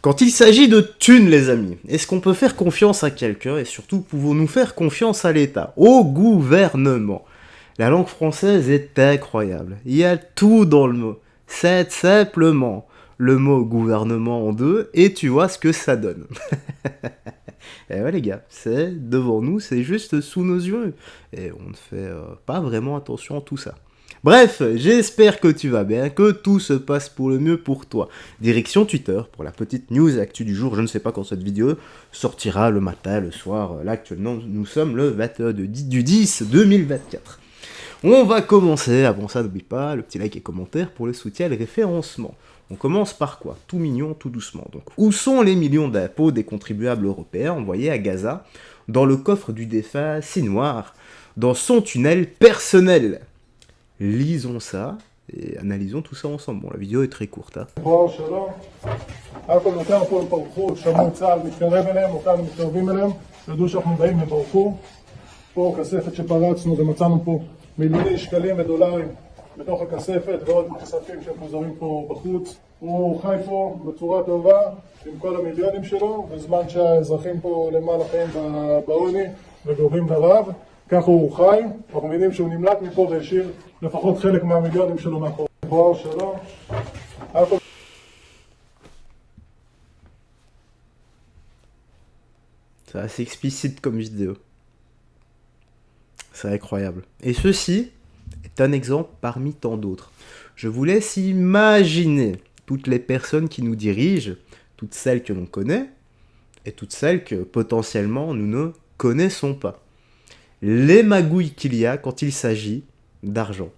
Quand il s'agit de thunes, les amis, est-ce qu'on peut faire confiance à quelqu'un et surtout pouvons-nous faire confiance à l'État, au gouvernement? La langue française est incroyable. Il y a tout dans le mot. C'est simplement le mot gouvernement en deux et tu vois ce que ça donne. Et ouais les gars, c'est devant nous, c'est juste sous nos yeux. Et on ne fait pas vraiment attention à tout ça. Bref, j'espère que tu vas bien, que tout se passe pour le mieux pour toi. Direction Twitter pour la petite news actu du jour. Je ne sais pas quand cette vidéo sortira, le matin, le soir. Là actuellement, nous sommes le 22 du 10 2024. On va commencer, avant ça n'oublie pas le petit like et commentaire pour le soutien et le référencement. On commence par quoi? Tout mignon, tout doucement. Donc, où sont les millions d'impôts des contribuables européens envoyés à Gaza dans le coffre du défunt Sinoir, dans son tunnel personnel? Lisons ça et analysons tout ça ensemble. Bon, la vidéo est très courte. Hein. מיליוני שקלים ודולרים בתוך הכספת ועוד כספים שמפוזרים פה בחוץ. הוא חי פה בצורה טובה עם כל המיליונים שלו, בזמן שהאזרחים פה למעלה חיים בעוני וגובים ברעב. ככה הוא חי, אנחנו מבינים שהוא נמלט מפה והשאיר לפחות חלק מהמיליונים שלו מאחורי. בואו שלום. C'est assez explicite comme vidéo. C'est incroyable. Et ceci est un exemple parmi tant d'autres. Je vous laisse imaginer toutes les personnes qui nous dirigent, toutes celles que l'on connaît, et toutes celles que potentiellement nous ne connaissons pas. Les magouilles qu'il y a quand il s'agit d'argent.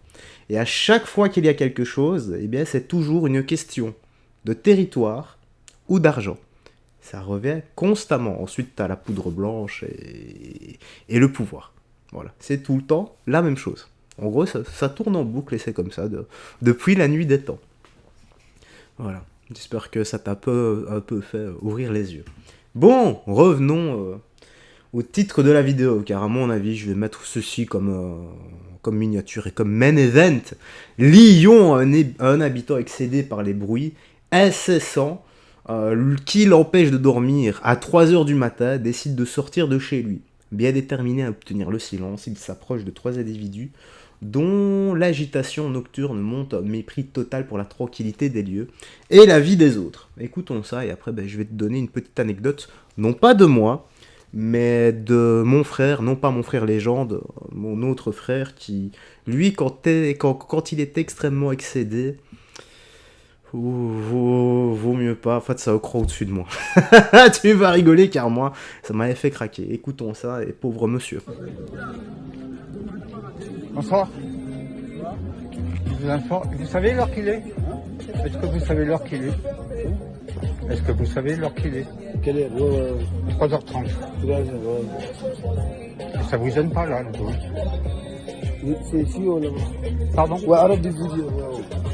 Et à chaque fois qu'il y a quelque chose, eh bien c'est toujours une question de territoire ou d'argent. Ça revient constamment. Ensuite, tu as la poudre blanche et le pouvoir. Voilà, c'est tout le temps la même chose. En gros, ça tourne en boucle et c'est comme ça depuis la nuit des temps. Voilà, j'espère que ça t'a un peu fait ouvrir les yeux. Bon, revenons au titre de la vidéo, car à mon avis, je vais mettre ceci comme miniature et comme main event. Lyon, un habitant excédé par les bruits incessants qui l'empêche de dormir à 3h du matin, décide de sortir de chez lui. Bien déterminé à obtenir le silence, il s'approche de 3 individus dont l'agitation nocturne monte à un mépris total pour la tranquillité des lieux et la vie des autres. Écoutons ça et après je vais te donner une petite anecdote, non pas de moi, mais de mon frère, non pas mon frère légende, mon autre frère qui, lui, quand il est extrêmement excédé, vaut mieux pas, en fait ça croit au-dessus de moi. Tu vas rigoler car moi, ça m'avait fait craquer. Écoutons ça et pauvre monsieur. Bonsoir. Vous savez l'heure qu'il est? Est-ce que vous savez l'heure qu'il est? Est-ce que vous savez l'heure qu'il est? Quelle heure? 3h30. Ça vous gêne pas là, le bruit? C'est ici ou là-bas? Pardon? Ouais, arrête des vidéos.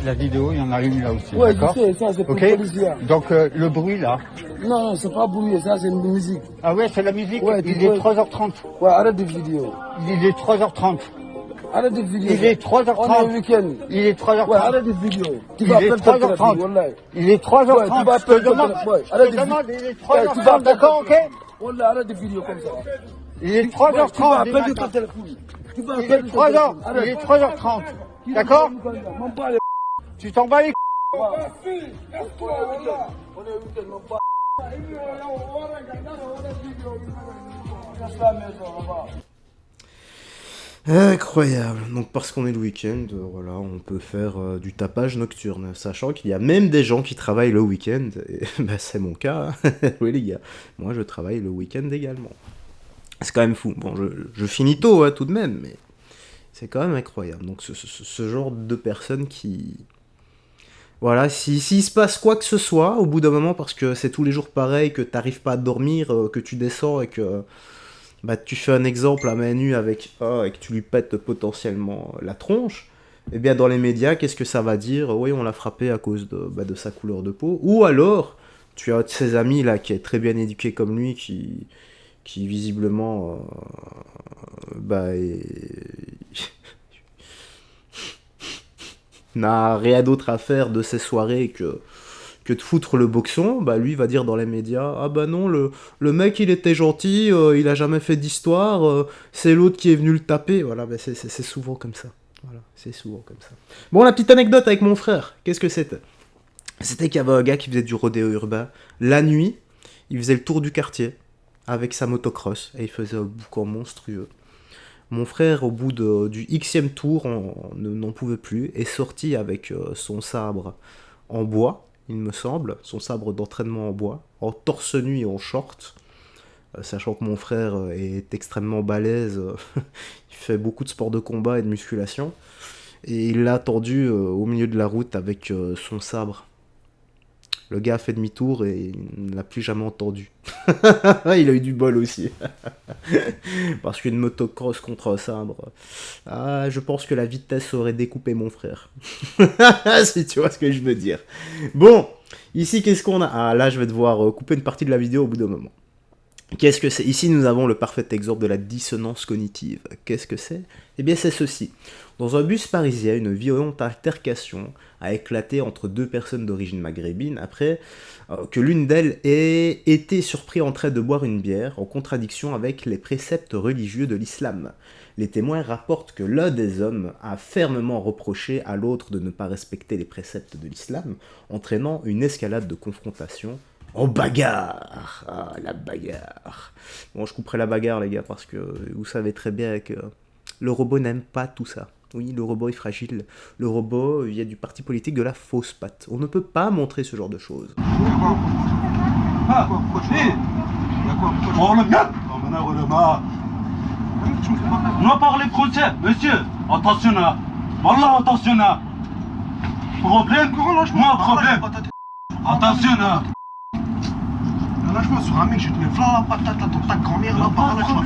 La vidéo, il y en a une là aussi. Ouais, d'accord? je sais, ça c'est pour Ok. les policiers. Donc le bruit là. Non, non, c'est pas bruit, ça c'est une musique. Ah ouais, c'est la musique. Ouais, il est 3h30. Ouais, arrête des vidéos. Il est 3h30. Arrête des vidéos. Il est 3h30. On est au week-end. Il est 3h30. Ouais, arrête des vidéos. Tu Il vas est perdre ton téléphone, 3h30. wallah. Il est 3h30. Ouais, tu vas Je te perdre ton demande, téléphone. Ouais, je arrête te des demande, vidéos. il est Ouais, tu vas 3h30, d'accord, ok? Wallah, arrête des vidéos comme ça. Il est Ouais, tu 3h30. vas du perdre matin. ton téléphone. Tu vas Il est perdre ton 3h. téléphone. Il Arrête. est 3h30. D'accord? M'en parle. Tu t'en bats les On est au week-end, m'en parle. Incroyable. Donc parce qu'on est le week-end, voilà, on peut faire du tapage nocturne, sachant qu'il y a même des gens qui travaillent le week-end, et c'est mon cas, hein. Oui les gars, moi je travaille le week-end également. C'est quand même fou. Bon, je finis tôt hein, tout de même, mais c'est quand même incroyable. Donc ce genre de personnes qui... Voilà, s'il se passe quoi que ce soit, au bout d'un moment, parce que c'est tous les jours pareil, que t'arrives pas à dormir, que tu descends et que... tu fais un exemple à main nue avec A et que tu lui pètes potentiellement la tronche, eh bien dans les médias, qu'est-ce que ça va dire? Oui, on l'a frappé à cause de sa couleur de peau. Ou alors, tu as ses amis là qui est très bien éduqué comme lui, qui visiblement n'a rien d'autre à faire de ses soirées que que de foutre le boxon, bah lui va dire dans les médias, ah bah non, le mec il était gentil, il a jamais fait d'histoire, c'est l'autre qui est venu le taper, voilà, bah c'est souvent comme ça. Voilà, c'est souvent comme ça. Bon, la petite anecdote avec mon frère, qu'est-ce que c'était? C'était qu'il y avait un gars qui faisait du rodéo urbain. La nuit, il faisait le tour du quartier avec sa motocross et il faisait un boucan monstrueux. Mon frère, au bout du xème tour, n'en pouvait plus, est sorti avec son sabre en bois, il me semble, son sabre d'entraînement en bois, en torse nu et en short. Sachant que mon frère est extrêmement balèze, il fait beaucoup de sport de combat et de musculation. Et il l'a attendu au milieu de la route avec son sabre. Le gars a fait demi-tour et il ne l'a plus jamais entendu. Il a eu du bol aussi. Parce qu'une motocross contre un sabre. Ah, je pense que la vitesse aurait découpé mon frère. Si tu vois ce que je veux dire. Bon, ici qu'est-ce qu'on a? Ah, là je vais devoir couper une partie de la vidéo au bout d'un moment. Qu'est-ce que c'est? Ici, nous avons le parfait exemple de la dissonance cognitive. Qu'est-ce que c'est? Eh bien, c'est ceci. Dans un bus parisien, une violente altercation a éclaté entre deux personnes d'origine maghrébine après que l'une d'elles ait été surprise en train de boire une bière en contradiction avec les préceptes religieux de l'islam. Les témoins rapportent que l'un des hommes a fermement reproché à l'autre de ne pas respecter les préceptes de l'islam, entraînant une escalade de confrontation. En bagarre! Ah, la bagarre! Bon, je couperai la bagarre, les gars, parce que vous savez très bien que le robot n'aime pas tout ça. Oui, le robot est fragile. Le robot, il y a du parti politique de la fausse patte. On ne peut pas montrer ce genre de choses. On parle français, monsieur. Attention là. Wallah, attention là. Problème? Moi, problème. Attention là. Lâche-moi sur un mec, je te mets flat la patate là, ton ta grand-mère là, par là, lâche-moi.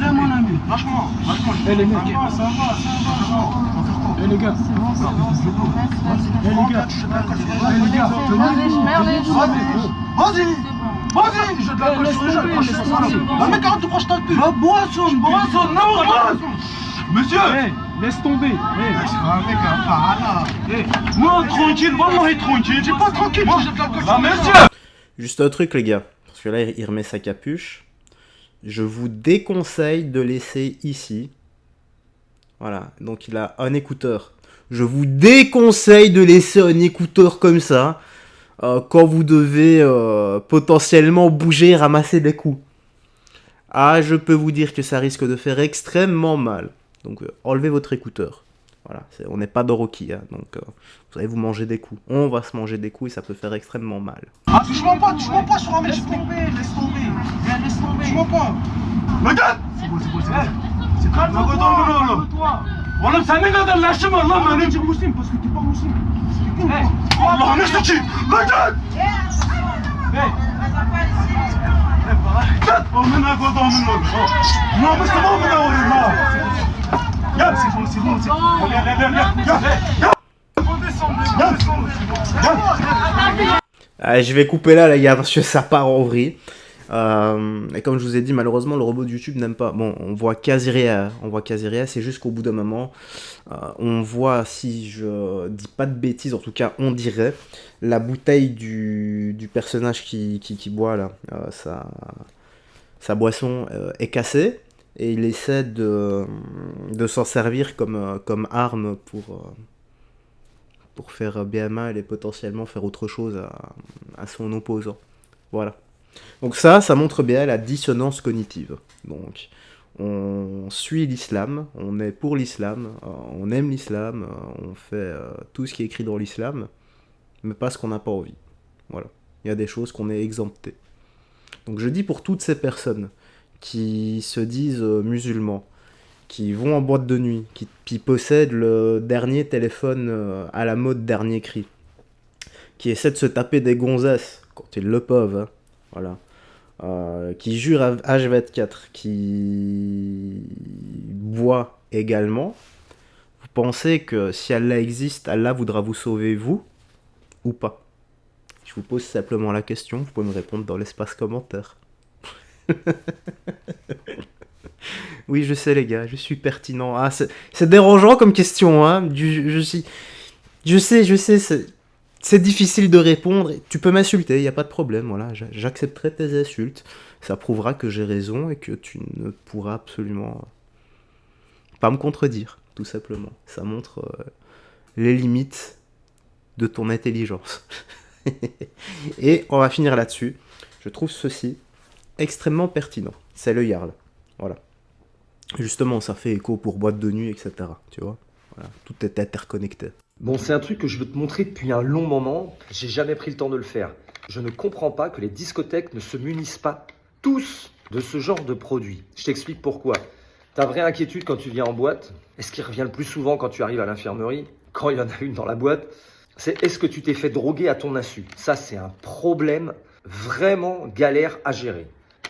Lâche-moi, lâche-moi. Eh les mecs, ça va. Eh les gars, c'est bon. Eh les gars, Vas-y, vas-y, je te la colle sur les jeunes, le mec arrête de croire que je t'en tue. Boisson, non. Monsieur. laisse tomber. C'est pas un mec, un parana. Non, tranquille, wallah, tranquille. J'ai pas tranquille, moi, je te la colle sur les monsieur. Juste un truc, les gars. Parce que là, il remet sa capuche. Je vous déconseille de laisser ici. Voilà, donc il a un écouteur. Je vous déconseille de laisser un écouteur comme ça quand vous devez potentiellement bouger et ramasser des coups. Ah, je peux vous dire que ça risque de faire extrêmement mal. Donc enlevez votre écouteur. Voilà, on n'est pas dans Rocky, hein, donc vous allez vous manger des coups. On va se manger des coups et ça peut faire extrêmement mal. Ah, touche-moi pas sur un mec. Laisse tomber. Touche-moi pas. Regarde. C'est bon. C'est quoi ça? Wallah, ça n'est pas de lâcher, wallah, On est musulman parce que t'es pas musulman. C'est con, quoi. Allah, on est sorti. Regarde. On est là, non, mais c'est bon, on est là. C'est bon. Allez, je vais couper là, les gars, parce que ça part en vrille. Et comme je vous ai dit, malheureusement, le robot de YouTube n'aime pas. Bon, on voit quasi rien. C'est juste qu'au bout d'un moment, on voit, si je dis pas de bêtises, en tout cas, on dirait, la bouteille du personnage qui boit là, sa boisson est cassée. Et il essaie de s'en servir comme arme pour faire bien mal et potentiellement faire autre chose à son opposant. Voilà. Donc ça montre bien la dissonance cognitive. Donc, on suit l'islam, on est pour l'islam, on aime l'islam, on fait tout ce qui est écrit dans l'islam, mais pas ce qu'on n'a pas envie. Voilà. Il y a des choses qu'on est exempté. Donc je dis pour toutes ces personnes qui se disent musulmans, qui vont en boîte de nuit, qui possèdent le dernier téléphone à la mode dernier cri, qui essaient de se taper des gonzesses quand ils le peuvent, hein, voilà, qui jurent à H24, qui boit également. Vous pensez que si Allah existe, Allah voudra vous sauver vous ou pas? Je vous pose simplement la question, vous pouvez me répondre dans l'espace commentaire. Oui, je sais les gars, je suis pertinent. Ah, c'est dérangeant comme question, hein. Je sais, c'est difficile de répondre. Tu peux m'insulter, il n'y a pas de problème. Voilà, j'accepterai tes insultes. Ça prouvera que j'ai raison et que tu ne pourras absolument pas me contredire, tout simplement. Ça montre les limites de ton intelligence. Et on va finir là-dessus. Je trouve ceci extrêmement pertinent. C'est le Jarl. Voilà. Justement, ça fait écho pour boîte de nuit, etc. Tu vois, voilà. Tout est interconnecté. Bon, c'est un truc que je veux te montrer depuis un long moment. J'ai jamais pris le temps de le faire. Je ne comprends pas que les discothèques ne se munissent pas tous de ce genre de produit. Je t'explique pourquoi. Ta vraie inquiétude quand tu viens en boîte, et ce qui revient le plus souvent quand tu arrives à l'infirmerie, quand il y en a une dans la boîte, c'est est-ce que tu t'es fait droguer à ton insu? Ça, c'est un problème vraiment galère à gérer.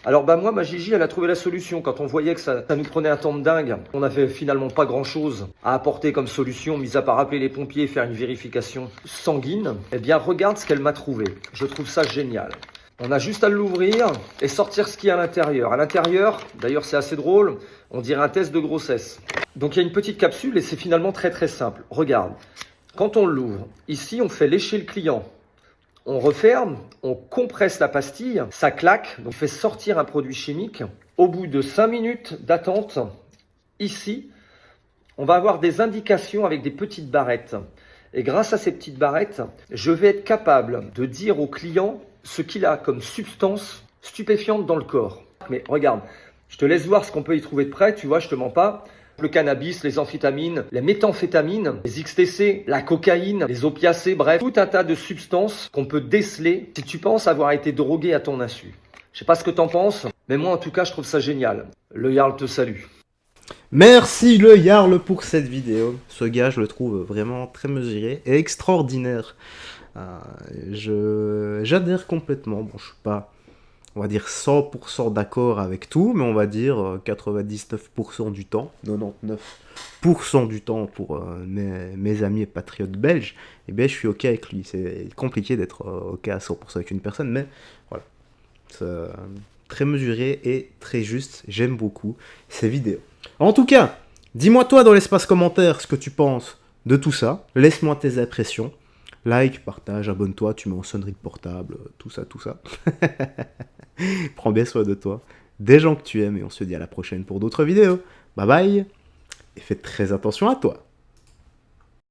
Alors moi, ma Gigi, elle a trouvé la solution. Quand on voyait que ça nous prenait un temps de dingue, on n'avait finalement pas grand-chose à apporter comme solution, mis à part appeler les pompiers et faire une vérification sanguine. Eh bien, regarde ce qu'elle m'a trouvé. Je trouve ça génial. On a juste à l'ouvrir et sortir ce qu'il y a à l'intérieur. À l'intérieur, d'ailleurs c'est assez drôle, on dirait un test de grossesse. Donc il y a une petite capsule et c'est finalement très très simple. Regarde, quand on l'ouvre, ici on fait lécher le client. On referme, on compresse la pastille, ça claque, donc on fait sortir un produit chimique. Au bout de 5 minutes d'attente, ici, on va avoir des indications avec des petites barrettes. Et grâce à ces petites barrettes, je vais être capable de dire au client ce qu'il a comme substance stupéfiante dans le corps. Mais regarde, je te laisse voir ce qu'on peut y trouver de près, tu vois, je te mens pas. Le cannabis, les amphétamines, les méthamphétamines, les XTC, la cocaïne, les opiacés, bref, tout un tas de substances qu'on peut déceler si tu penses avoir été drogué à ton insu. Je sais pas ce que t'en penses, mais moi en tout cas je trouve ça génial. Le Jarl te salue. Merci le Jarl pour cette vidéo. Ce gars, je le trouve vraiment très mesuré et extraordinaire. J'adhère complètement. Bon, je suis pas, on va dire 100% d'accord avec tout, mais on va dire 99% du temps, 99% du temps pour mes amis et patriotes belges, eh bien je suis ok avec lui. C'est compliqué d'être ok à 100% avec une personne, mais voilà. C'est très mesuré et très juste. J'aime beaucoup ces vidéos. En tout cas, dis-moi toi dans l'espace commentaire ce que tu penses de tout ça. Laisse-moi tes impressions. Like, partage, abonne-toi, tu mets en sonnerie de portable, tout ça, tout ça. Prends bien soin de toi, des gens que tu aimes, et on se dit à la prochaine pour d'autres vidéos. Bye bye, et fais très attention à toi.